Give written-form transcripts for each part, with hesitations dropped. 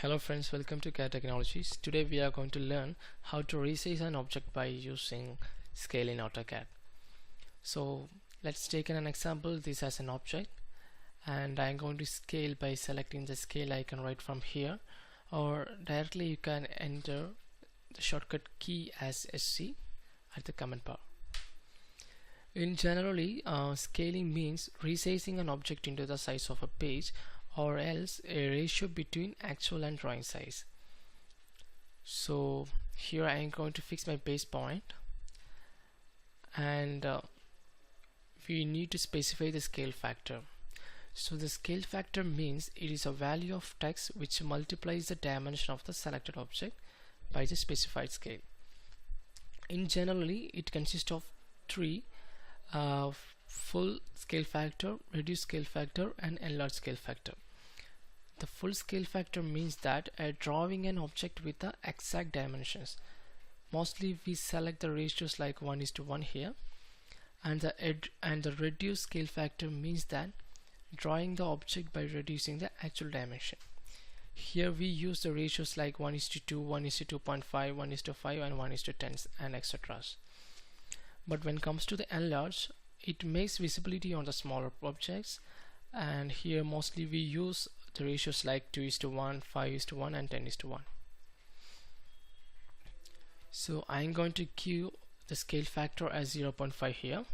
Hello friends, welcome to CAD Technologies. Today we are going to learn how to resize an object by using scale in AutoCAD. So let's take an example. This as an object, and I'm going to scale by selecting the scale icon right from here, or directly you can enter the shortcut key as SC at the command bar. In generally, scaling means resizing an object into the size of a page, or else a ratio between actual and drawing size. So here I am going to fix my base point, and we need to specify the scale factor. So the scale factor means it is a value of text which multiplies the dimension of the selected object by the specified scale. In generally, it consists of three: full scale factor, reduced scale factor, and enlarged scale factor. The full scale factor means that drawing an object with the exact dimensions. Mostly we select the ratios like 1:1 here, and the reduced scale factor means that drawing the object by reducing the actual dimension. Here we use the ratios like 1:2, 1:2.5, 1:5, and 1:10, and etc. But when it comes to the enlarge, it makes visibility on the smaller objects, and here mostly we use the ratios like 2:1, 5:1, and 10:1. So I'm going to queue the scale factor as 0.5 here.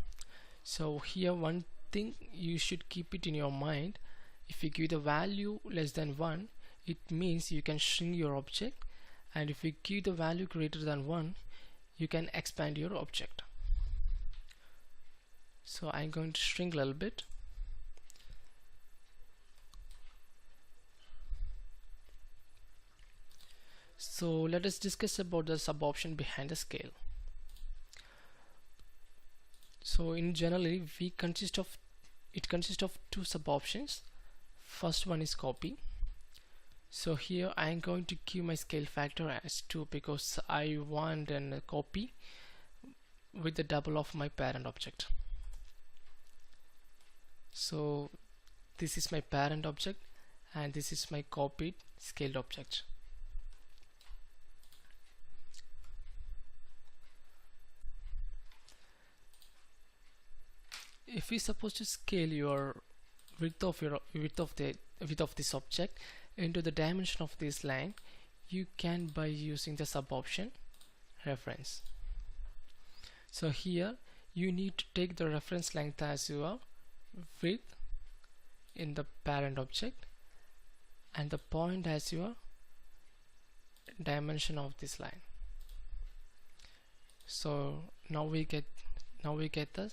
So here one thing you should keep it in your mind: if you give the value less than 1, it means you can shrink your object, and if you give the value greater than 1, you can expand your object. So I'm going to shrink a little bit. So let us discuss about the sub option behind the scale. So in generally it consists of two sub options. First one is copy. So here I am going to queue my scale factor as 2 because I want a copy with the double of my parent object. So this is my parent object, and this is my copied scaled object. If we suppose to scale your width of this object into the dimension of this line, you can by using the sub option reference. So here you need to take the reference length as your width in the parent object, and the point as your dimension of this line. So now we get the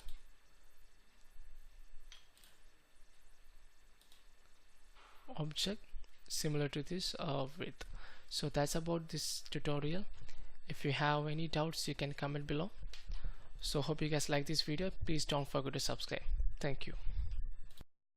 object similar to this width. So that's about this tutorial. If you have any doubts, you can comment below. So hope you guys like this video. Please don't forget to subscribe. Thank you.